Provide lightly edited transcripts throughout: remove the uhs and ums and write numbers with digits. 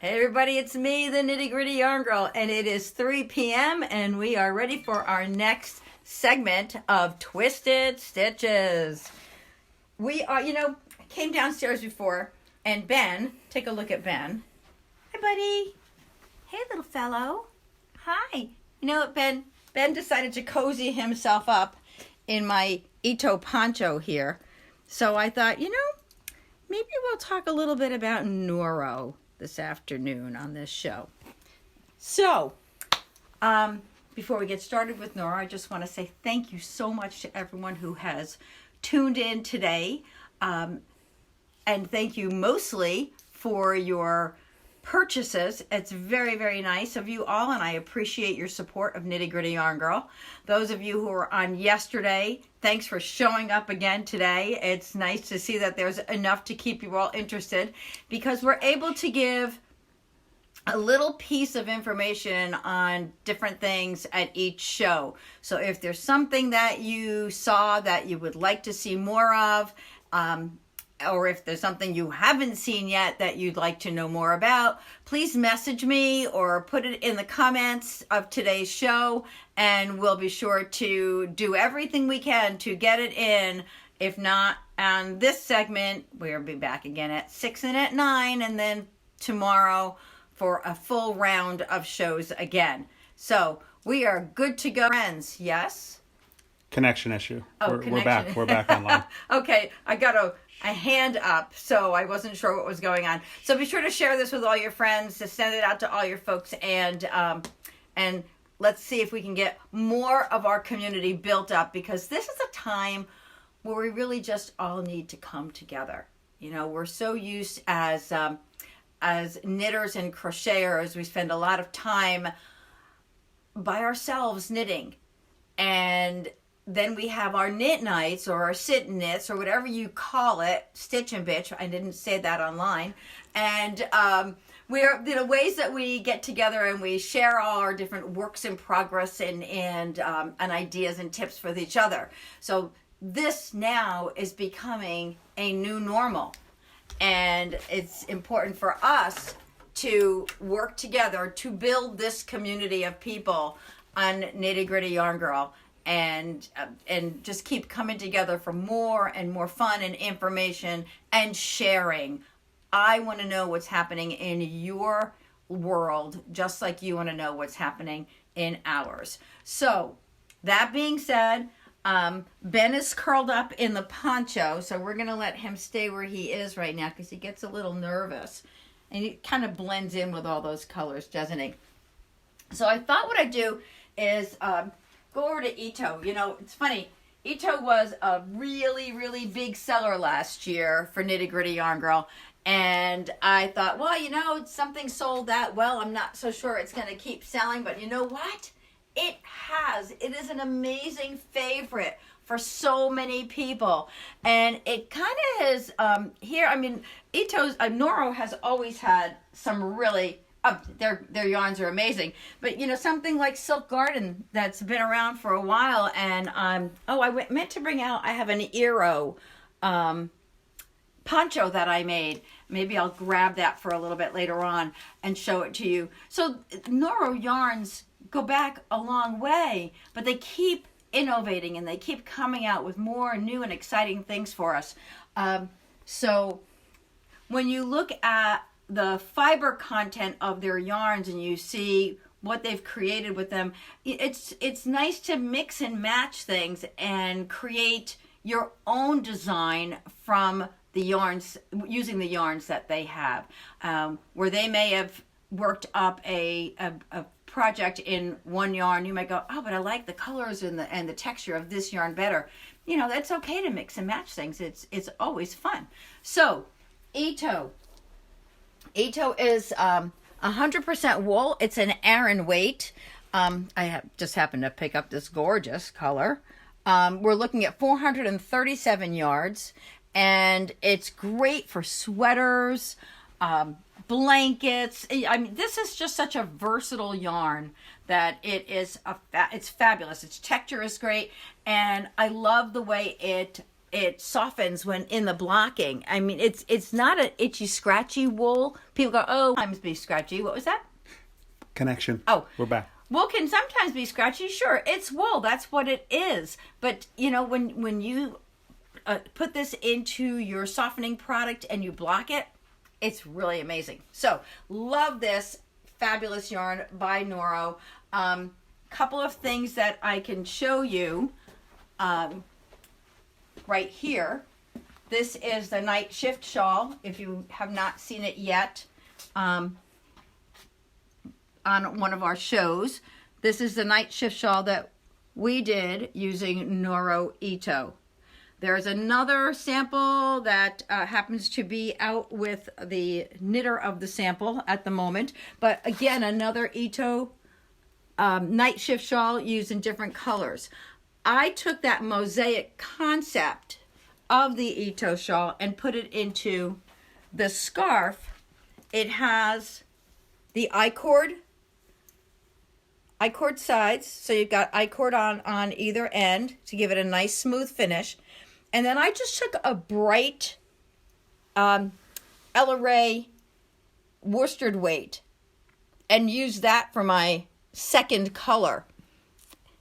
Hey everybody, it's me, the Nitty Gritty Yarn Girl, and it is 3 p.m. and we are ready for our next segment of Twisted Stitches. We are, came downstairs before, and Ben, take a look at Ben. Hi, buddy. Hey, little fellow. Hi. You know what, Ben? Ben decided to cozy himself up in my Ito poncho here. So I thought, maybe we'll talk a little bit about Noro this afternoon on this show. So, before we get started with Noro, I just want to say thank you so much to everyone who has tuned in today. And thank you mostly for your purchases. It's very, very nice of you all, and I appreciate your support of Nitty Gritty Yarn Girl. Those of you who were on yesterday, thanks for showing up again today. It's nice to see that there's enough to keep you all interested, because we're able to give a little piece of information on different things at each show. So if there's something that you saw that you would like to see more of, or if there's something you haven't seen yet that you'd like to know more about, please message me or put it in the comments of today's show, and we'll be sure to do everything we can to get it in. If not on this segment, we'll be back again at 6 and at 9, and then tomorrow for a full round of shows again. So we are good to go, friends. Yes? Connection issue. Oh, connection. We're back online. Okay, I got a hand up, so I wasn't sure what was going on. So be sure to share this with all your friends, to send it out to all your folks, and let's see if we can get more of our community built up, because this is a time where we really just all need to come together. We're so used as knitters and crocheters, we spend a lot of time by ourselves knitting, and then we have our knit nights or our sit knits or whatever you call it, stitch and bitch. I didn't say that online. And we're ways that we get together and we share all our different works in progress and ideas and tips with each other. So this now is becoming a new normal, and it's important for us to work together to build this community of people on Nitty Gritty Yarn Girl. And just keep coming together for more and more fun and information and sharing. I want to know what's happening in your world, just like you want to know what's happening in ours. So, that being said, Ben is curled up in the poncho, so we're going to let him stay where he is right now, because he gets a little nervous. And he kind of blends in with all those colors, doesn't he? So I thought what I'd do is go over to Ito. It's funny. Ito was a really, really big seller last year for Nitty Gritty Yarn Girl. And I thought, well, something sold that well. I'm not so sure it's going to keep selling. But you know what? It has. It is an amazing favorite for so many people. And it kind of is Ito's, Noro has always had some really their yarns are amazing, but something like Silk Garden that's been around for a while, and I meant to bring out. I have an Eero poncho that I made. Maybe I'll grab that for a little bit later on and show it to you. So Noro yarns go back a long way, but they keep innovating and they keep coming out with more new and exciting things for us. So when you look at the fiber content of their yarns and you see what they've created with them, it's nice to mix and match things and create your own design from the yarns, using the yarns that they have, where they may have worked up a project in one yarn. You might go, but I like the colors and the texture of this yarn better. That's okay to mix and match things. It's always fun. So Ito is 100% wool. It's an Aran weight. I just happened to pick up this gorgeous color. We're looking at 437 yards, and it's great for sweaters, blankets. This is just such a versatile yarn that it is it's fabulous. Its texture is great, and I love the way it it softens when in the blocking. I mean, it's not an itchy, scratchy wool. People go, oh, sometimes be scratchy. What was that? Connection. Oh, we're back. Wool can sometimes be scratchy. Sure, it's wool. That's what it is. But you know, when you put this into your softening product and you block it, it's really amazing. So love this fabulous yarn by Noro. Couple of things that I can show you right here. This is the Night Shift shawl, if you have not seen it yet, on one of our shows. This is the Night Shift shawl that we did using Noro Ito. There's another sample that happens to be out with the knitter of the sample at the moment. But again, another Ito Night Shift shawl used in different colors. I took that mosaic concept of the Ito shawl and put it into the scarf. It has the I-cord sides, so you've got I-cord on either end to give it a nice smooth finish. And then I just took a bright Ella Rae worsted weight and used that for my second color.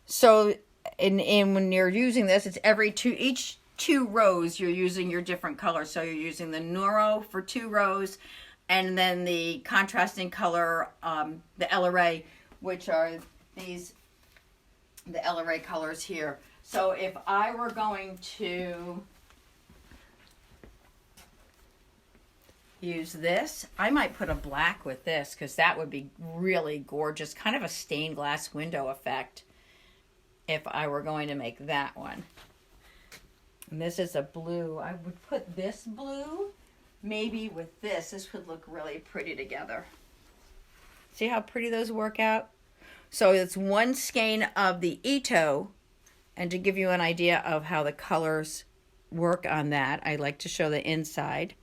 So when you're using this, it's each two rows you're using your different color. So you're using the Noro for 2 rows, and then the contrasting color, the Ella Rae, which are the Ella Rae colors here. So if I were going to use this, I might put a black with this because that would be really gorgeous, kind of a stained glass window effect if I were going to make that one. And this is a blue. I would put this blue maybe with this. This would look really pretty together. See how pretty those work out? So it's 1 skein of the Ito, and to give you an idea of how the colors work on that, I like to show the inside.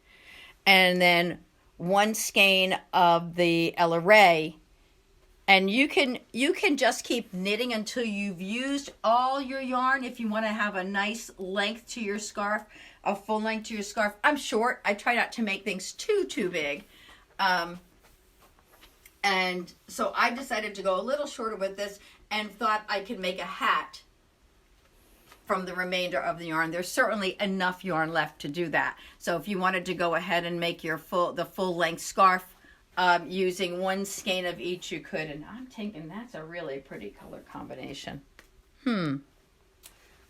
And then 1 skein of the Ella Rae. And you can just keep knitting until you've used all your yarn. If you want to have a nice length to your scarf, a full length to your scarf. I'm short. I try not to make things too big. And so I decided to go a little shorter with this and thought I could make a hat from the remainder of the yarn. There's certainly enough yarn left to do that. So if you wanted to go ahead and make your full length scarf using 1 skein of each, you could. And I'm thinking that's a really pretty color combination. I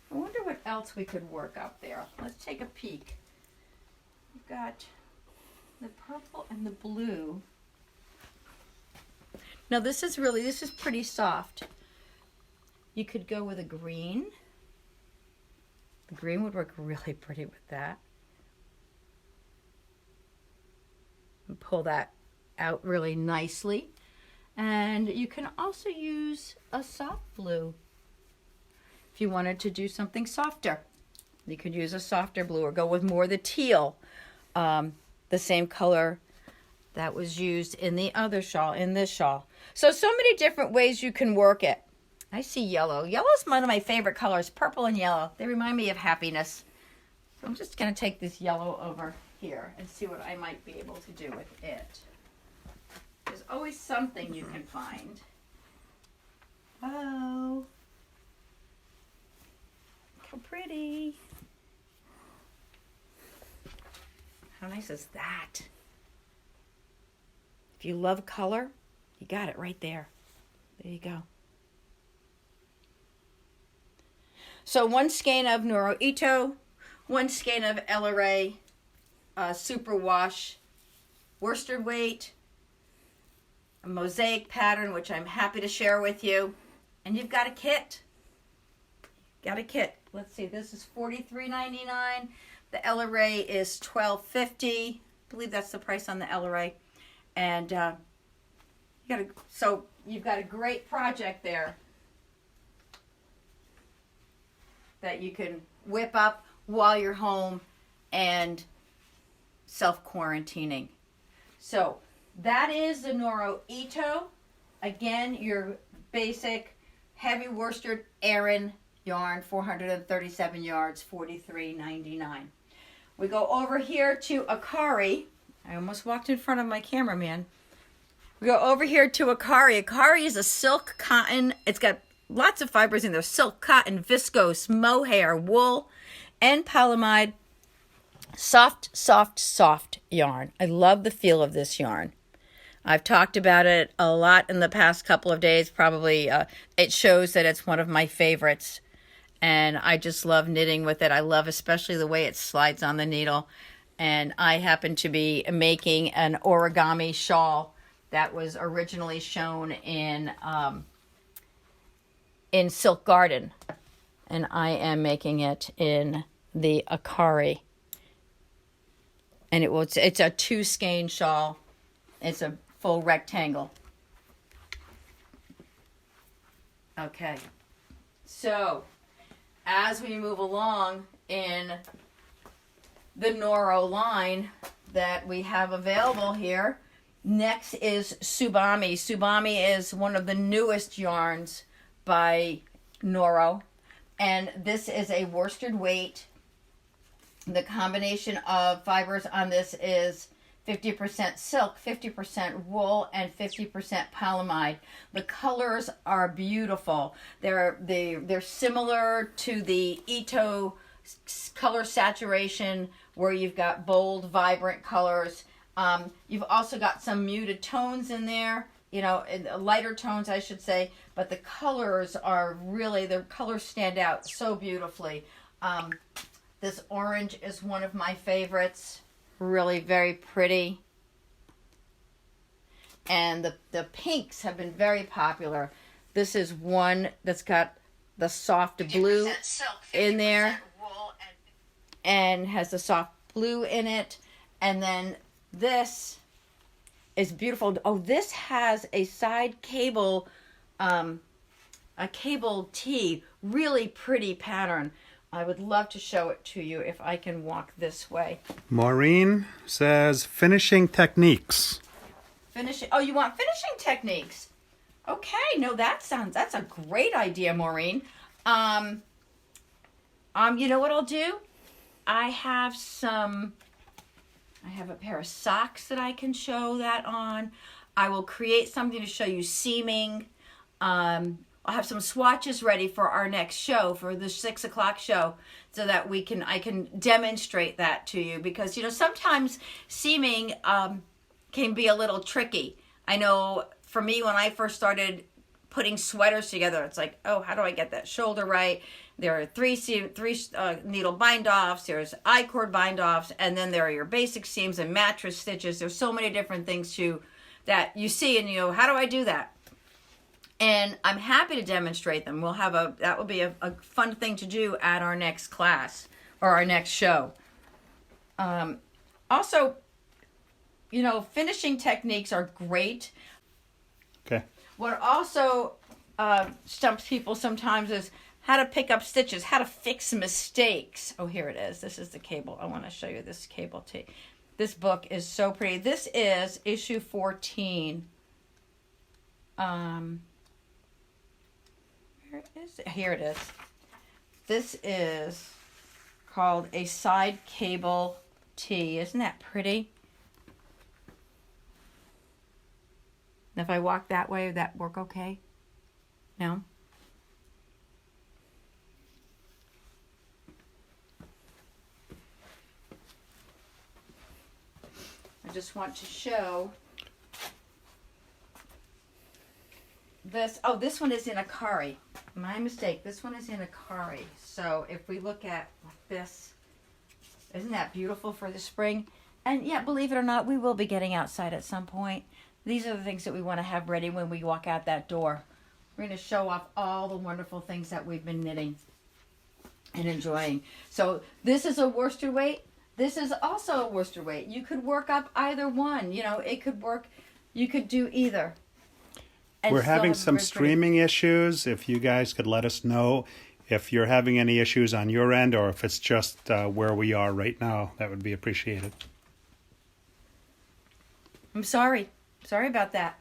wonder what else we could work up there. Let's take a peek. We've got the purple and the blue. Now this is pretty soft. You could go with a green. The green would work really pretty with that. And pull that out really nicely. And you can also use a soft blue. If you wanted to do something softer, you could use a softer blue or go with more of the teal, the same color that was used in the other shawl, in this shawl. So many different ways you can work it. I see yellow. Yellow is one of my favorite colors, purple and yellow. They remind me of happiness. So I'm just going to take this yellow over here and see what I might be able to do with it. There's always something you can find. Oh, how pretty. How nice is that? If you love color, you got it right there. There you go. So 1 skein of Noro Ito, 1 skein of Ella Rae Superwash worsted weight, a mosaic pattern, which I'm happy to share with you. And you've got a kit. Let's see, this is $43.99. The Ella Rae is $12.50. I believe that's the price on the Ella Rae. And you've got a great project there that you can whip up while you're home and self-quarantining. So that is the Noro Ito. Again, your basic heavy worsted Aran yarn, 437 yards, $43.99. We go over here to Akari. I almost walked in front of my cameraman. We go over here to Akari. Akari is a silk cotton. It's got lots of fibers in there. Silk, cotton, viscose, mohair, wool, and polyamide. Soft, soft, soft yarn. I love the feel of this yarn. I've talked about it a lot in the past couple of days. Probably it shows that it's one of my favorites. And I just love knitting with it. I love especially the way it slides on the needle. And I happen to be making an origami shawl that was originally shown in Silk Garden. And I am making it in the Akari. And it's a 2 skein shawl. It's a full rectangle. Okay. So, as we move along in the Noro line that we have available here, next is Tsubami. Tsubami is one of the newest yarns by Noro. And this is a worsted weight. The combination of fibers on this is 50% silk, 50% wool, and 50% polyamide. The colors are beautiful. They're similar to the Ito color saturation, where you've got bold, vibrant colors. You've also got some muted tones in there, lighter tones, I should say. But the colors the colors stand out so beautifully. This orange is one of my favorites. Really very pretty. And the pinks have been very popular. This is one that's got the soft blue silk, in there. Wool and has the soft blue in it. And then this is beautiful. Oh, this has a side cable, a cable tee. Really pretty pattern. I would love to show it to you if I can walk this way. Maureen says finishing techniques. Oh, you want finishing techniques? Okay, no, that's a great idea, Maureen. You know what I'll do? I have a pair of socks that I can show that on. I will create something to show you seaming. I'll have some swatches ready for our next show, for the 6 o'clock show, so that I can demonstrate that to you, because sometimes seaming can be a little tricky. I know for me, when I first started putting sweaters together, it's like, oh, how do I get that shoulder right? There are three needle bind offs, there's I-cord bind offs, and then there are your basic seams and mattress stitches. There's so many different things that you see, and how do I do that? And I'm happy to demonstrate them. That will be a fun thing to do at our next class or our next show. Also, finishing techniques are great. Okay. What also stumps people sometimes is how to pick up stitches, how to fix mistakes. Oh, here it is. This is the cable. I want to show you this cable tee. This book is so pretty. This is issue 14. Where is it? Here it is. This is called a side cable tee. Isn't that pretty? If I walk that way, would that work okay? No? I just want to show this. Oh, this one is in Akari. My mistake. This one is in Akari. So if we look at this, isn't that beautiful for the spring? And yeah, believe it or not, we will be getting outside at some point. These are the things that we want to have ready when we walk out that door. We're going to show off all the wonderful things that we've been knitting and enjoying. So this is a worsted weight. This is also a worsted weight. You could work up either one. It could work. You could do either. We're having some streaming issues. If you guys could let us know if you're having any issues on your end, or if it's just where we are right now, that would be appreciated. I'm sorry. Sorry about that.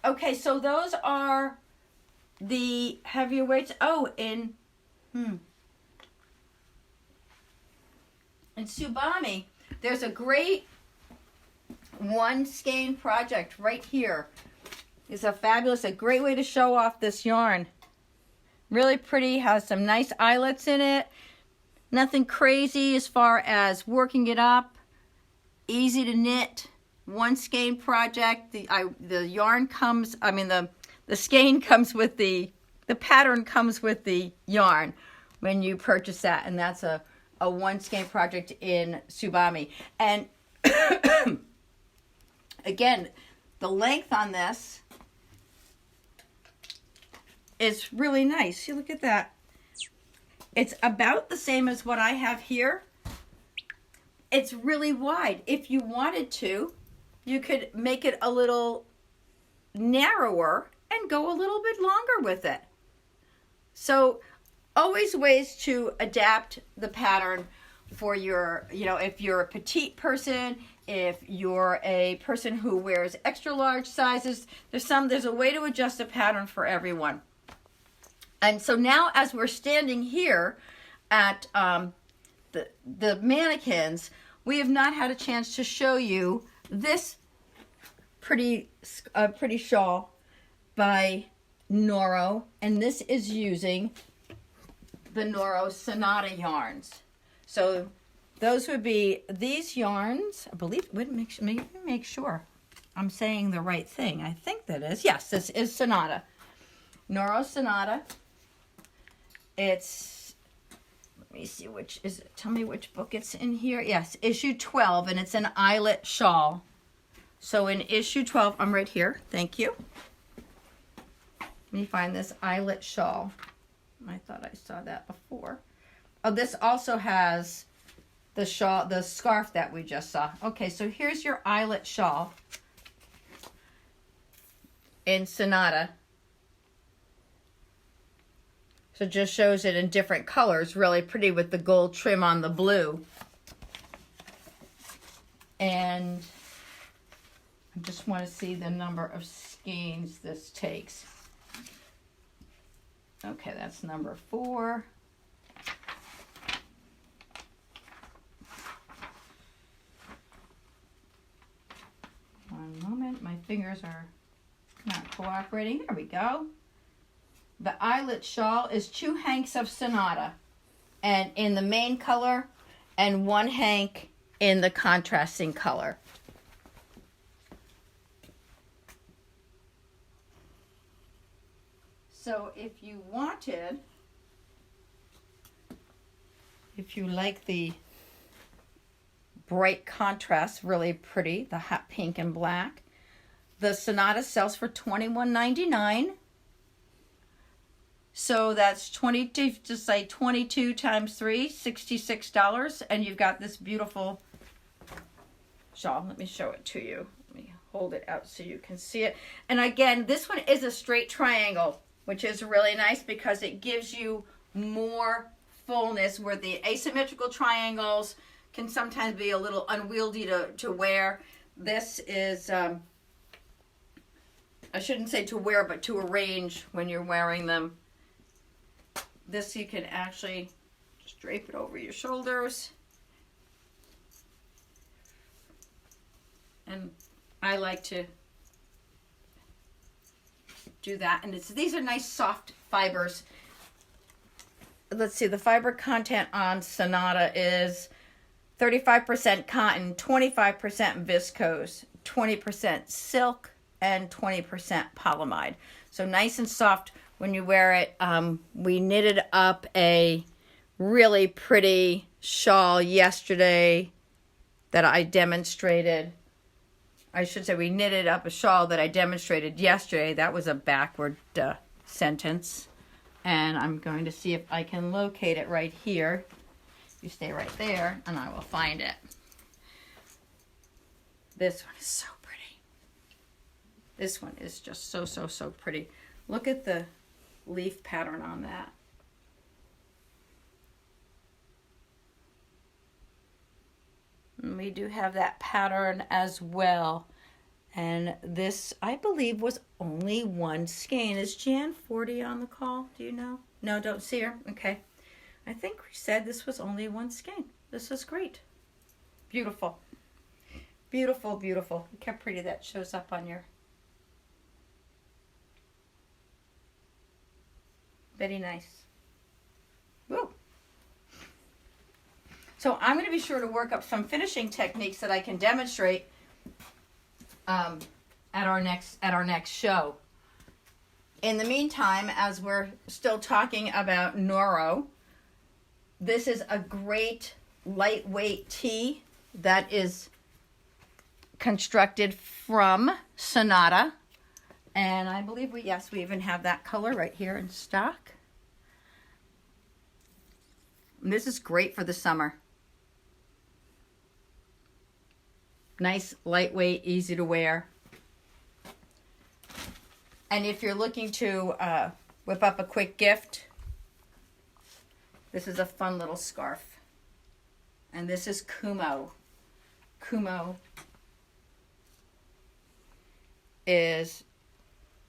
Okay, so those are the heavier weights. Oh, in Tsubame, there's a great one skein project right here. It's a great way to show off this yarn. Really pretty, has some nice eyelets in it. Nothing crazy as far as working it up. Easy to knit. One skein project. The yarn comes, the skein comes with the pattern comes with the yarn when you purchase that, and that's a one skein project in Tsubame. And again, the length on this is really nice. You look at that. It's about the same as what I have here. It's really wide. If you wanted to, you could make it a little narrower and go a little bit longer with it. So always ways to adapt the pattern for your, if you're a petite person, if you're a person who wears extra large sizes, there's a way to adjust the pattern for everyone. And so now as we're standing here at the mannequins, we have not had a chance to show you this pretty shawl by Noro, and this is using the Noro Sonata yarns. So those would be these yarns. I believe, make sure I'm saying the right thing. I think that is. Yes, this is Sonata. Noro Sonata. It's, let me see which is it. Tell me which book it's in here. Yes, issue 12, and it's an eyelet shawl. So in issue 12, I'm right here. Thank you. Let me find this eyelet shawl. I thought I saw that before. Oh, this also has the shawl, the scarf that we just saw. Okay, so here's your eyelet shawl in Sonata. So it just shows it in different colors, really pretty with the gold trim on the blue. And I just want to see the number of skeins this takes. Okay, that's number 4. One moment, my fingers are not cooperating. There we go. The eyelet shawl is 2 hanks of Sonata, and in the main color, and 1 hank in the contrasting color. So if you wanted, if you like the bright contrast, really pretty, the hot pink and black, the Sonata sells for $21.99. So that's 22 times 3, $66, and you've got this beautiful shawl. Let me show it to you. Let me hold it out so you can see it. And again, this one is a straight triangle, which is really nice because it gives you more fullness, where the asymmetrical triangles can sometimes be a little unwieldy to wear. This is, I shouldn't say to wear, but to arrange when you're wearing them. This you can actually just drape it over your shoulders. And I like to do that. And these are nice soft fibers. Let's see, the fiber content on Sonata is 35% cotton, 25% viscose, 20% silk, and 20% polyamide. So nice and soft when you wear it. We knitted up a really pretty shawl yesterday that I demonstrated. I should say we knitted up a shawl that I demonstrated yesterday. That was a backward sentence. And I'm going to see if I can locate it right here. You stay right there and I will find it. This one is so pretty. This one is just so pretty. Look at the leaf pattern on that. And we do have that pattern as well. And this, I believe, was only one skein. Is Jan 40 on the call? Do you know? No, don't see her. Okay. I think we said this was only one skein. This is great. Beautiful. Beautiful, beautiful. Look how pretty that shows up on your... Very nice. Woo. So I'm going to be sure to work up some finishing techniques that I can demonstrate at our next show. In the meantime, as we're still talking about Noro, this is a great lightweight tee that is constructed from Sonata. And I believe we even have that color right here in stock. And this is great for the summer. Nice, lightweight, easy to wear. And if you're looking to whip up a quick gift, this is a fun little scarf. And this is Kumo. Kumo is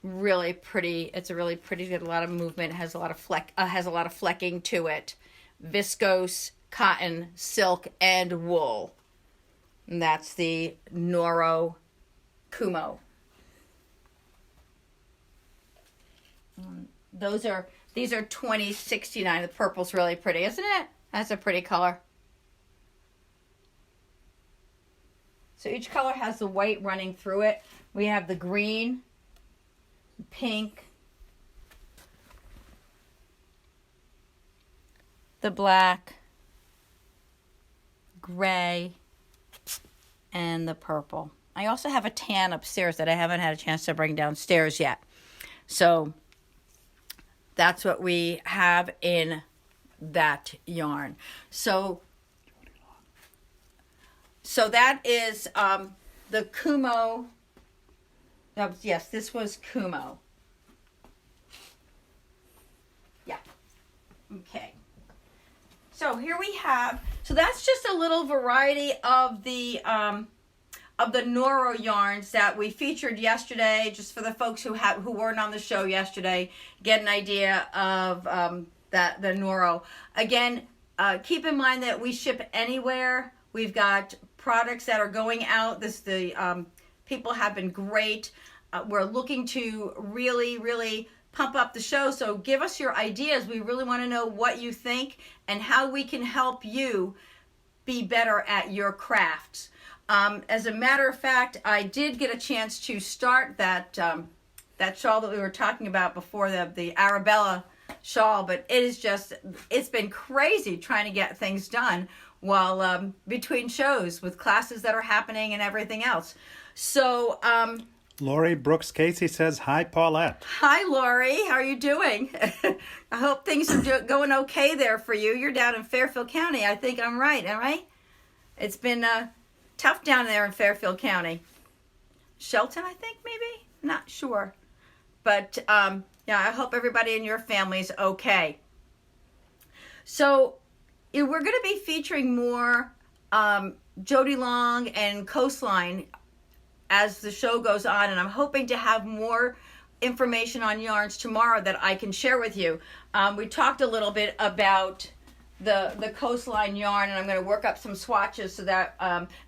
really pretty. It's a really pretty, got a lot of movement, has a lot of flecking to it. Viscose, cotton, silk, and wool. And that's the Noro Kumo. These are $20.69. The purple's really pretty, isn't it? That's a pretty color. So each color has the white running through it. We have the green, pink, the black, gray, and the purple. I also have a tan upstairs that I haven't had a chance to bring downstairs yet. So that's what we have in that yarn. So that is the Kumo. Yes, this was Kumo. Yeah. Okay. So here we have, so that's just a little variety of the Noro yarns that we featured yesterday, just for the folks who weren't on the show yesterday, get an idea of the Noro. Again, keep in mind that we ship anywhere. We've got products that are going out. People have been great. We're looking to really, really pump up the show. So give us your ideas. We really want to know what you think and how we can help you be better at your crafts. As a matter of fact, I did get a chance to start that shawl that we were talking about before, the Arabella shawl, but it's been crazy trying to get things done while between shows with classes that are happening and everything else. So Lori Brooks Casey says, hi, Paulette. Hi, Lori. How are you doing? I hope things are going okay there for you. You're down in Fairfield County. I think I'm right, am I? It's been tough down there in Fairfield County. Shelton, I think, maybe? Not sure. But, yeah, I hope everybody in your family's okay. So, we're going to be featuring more Jody Long and Coastline as the show goes on, and I'm hoping to have more information on yarns tomorrow that I can share with you. We talked a little bit about the Coastline yarn, and I'm going to work up some swatches so that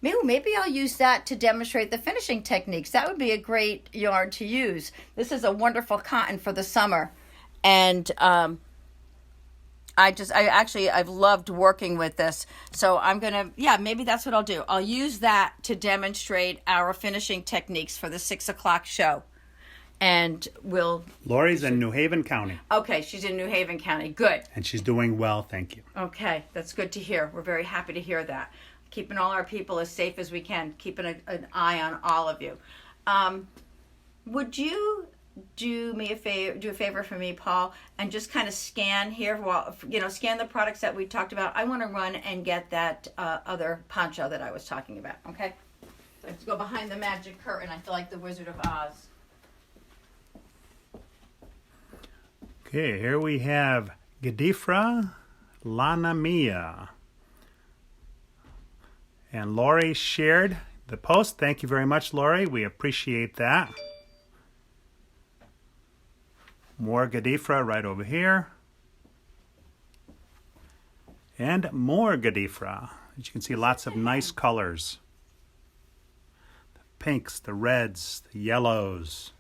maybe I'll use that to demonstrate the finishing techniques. That would be a great yarn to use. This is a wonderful cotton for the summer, and I've loved working with this. So I'm going to, maybe that's what I'll do. I'll use that to demonstrate our finishing techniques for the 6 o'clock show. And Lori's in New Haven County. Okay, she's in New Haven County. Good. And she's doing well, thank you. Okay, that's good to hear. We're very happy to hear that. Keeping all our people as safe as we can. Keeping an eye on all of you. Would you do a favor for me, Paul, and just kind of scan here, scan the products that we talked about. I want to run and get that other poncho that I was talking about, okay? So let's go behind the magic curtain. I feel like the Wizard of Oz. Okay, here we have Gadifra Lana Mia. And Lori shared the post. Thank you very much, Lori. We appreciate that. More Godifrah right over here. And more Godifrah. As you can see, lots of nice colors. The pinks, the reds, the yellows,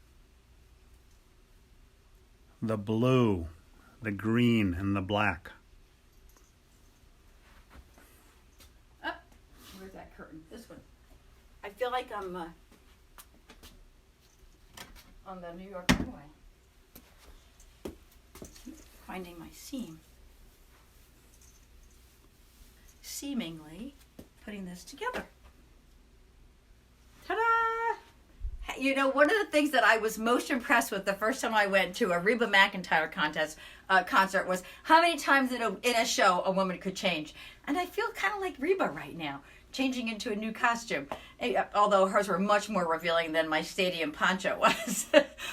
the blue, the green, and the black. Oh, where's that curtain? This one. I feel like I'm on the New York Runway. Finding my seam. Seemingly putting this together. Ta-da! You know, one of the things that I was most impressed with the first time I went to a Reba McEntire concert was how many times in a show a woman could change. And I feel kind of like Reba right now, changing into a new costume. Although hers were much more revealing than my stadium poncho was.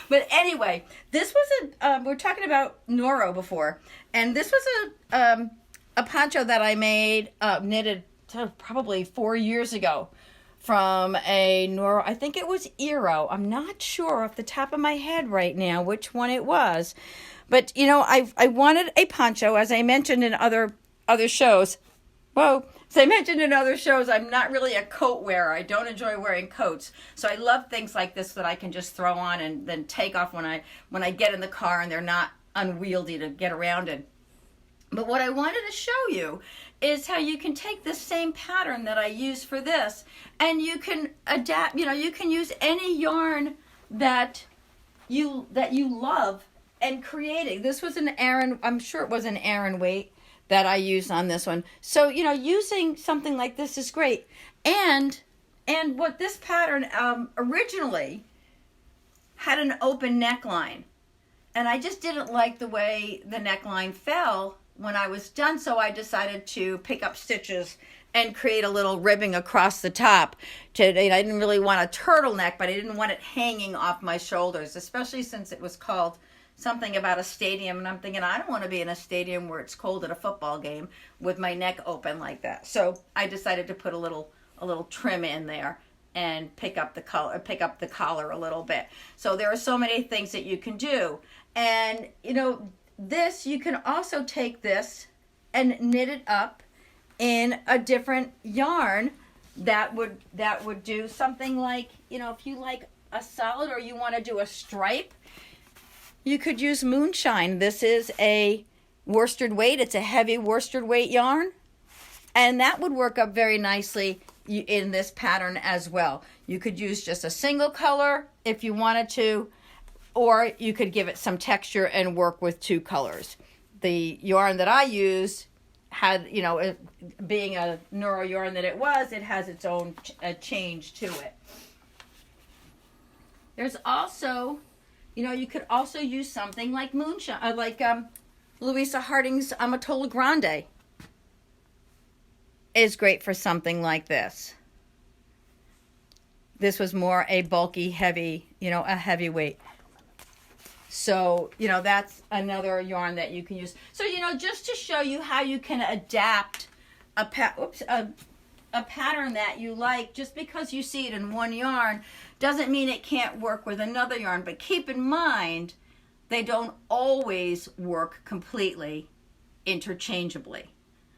But anyway, this was we were talking about Noro before, and this was a poncho that I made, knitted probably 4 years ago from a Noro, I think it was Eero. I'm not sure off the top of my head right now which one it was. But, you know, I wanted a poncho, as I mentioned in other shows. Whoa. As I mentioned in other shows, I'm not really a coat wearer. I don't enjoy wearing coats. So I love things like this that I can just throw on and then take off when I get in the car and they're not unwieldy to get around in. But what I wanted to show you is how you can take this same pattern that I use for this and you can adapt, you know, you can use any yarn that you love and creating. This was an Aran, I'm sure it was an Aran weight that I used on this one. So, you know, using something like this is great. And what this pattern originally had an open neckline. And I just didn't like the way the neckline fell when I was done, so I decided to pick up stitches and create a little ribbing across the top. I didn't really want a turtleneck, but I didn't want it hanging off my shoulders, especially since it was called something about a stadium, and I'm thinking I don't want to be in a stadium where it's cold at a football game with my neck open like that. So I decided to put a little trim in there and pick up the collar a little bit. So there are so many things that you can do. And you know, this, you can also take this and knit it up in a different yarn that would do something like, you know, if you like a solid or you want to do a stripe, you could use Moonshine. This is a worsted weight. It's a heavy worsted weight yarn. And that would work up very nicely in this pattern as well. You could use just a single color if you wanted to, or you could give it some texture and work with two colors. The yarn that I used had, you know, being a Noro yarn that it has its own change to it. There's also, you know, you could also use something like Moonshine, like Louisa Harding's Amatola Grande is great for something like this. This was more a bulky, heavy, you know, a heavyweight. So, you know, that's another yarn that you can use. So, you know, just to show you how you can adapt a pattern that you like, just because you see it in one yarn doesn't mean it can't work with another yarn. But keep in mind, they don't always work completely interchangeably.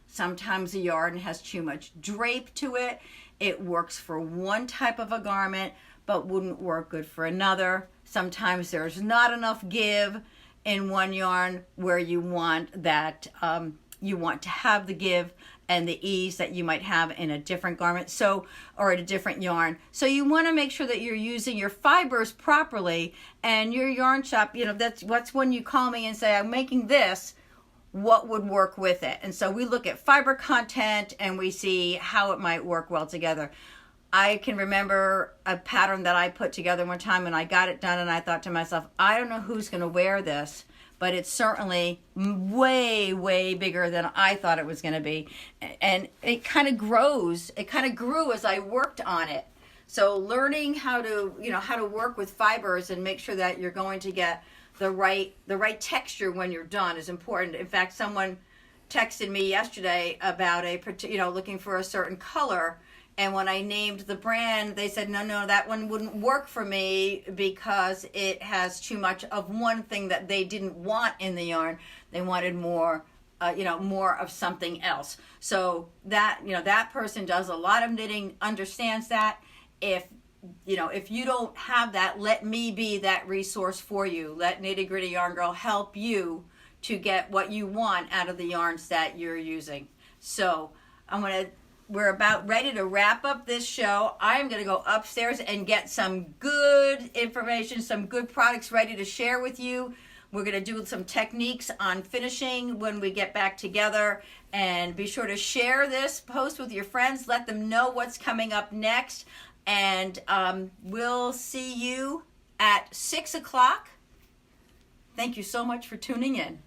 Sometimes a yarn has too much drape to it. It works for one type of a garment, but wouldn't work good for another. Sometimes there's not enough give in one yarn where you want that, you want to have the give and the ease that you might have in a different garment, so, or in a different yarn. So you want to make sure that you're using your fibers properly, and your yarn shop, you know, that's when you call me and say, I'm making this, what would work with it? And so we look at fiber content and we see how it might work well together. I can remember a pattern that I put together one time and I got it done and I thought to myself, I don't know who's going to wear this, but it's certainly way, way bigger than I thought it was going to be. And it kind of grows. It kind of grew as I worked on it. So learning how to, you know, how to work with fibers and make sure that you're going to get the right texture when you're done is important. In fact, someone texted me yesterday about looking for a certain color, And when I named the brand, they said, no, that one wouldn't work for me because it has too much of one thing that they didn't want in the yarn. They wanted more, more of something else. So that, that person does a lot of knitting, understands that. If you don't have that, let me be that resource for you. Let Nitty Gritty Yarn Girl help you to get what you want out of the yarns that you're using. So we're about ready to wrap up this show. I'm going to go upstairs and get some good information, some good products ready to share with you. We're going to do some techniques on finishing when we get back together. And be sure to share this post with your friends. Let them know what's coming up next. And we'll see you at 6 o'clock. Thank you so much for tuning in.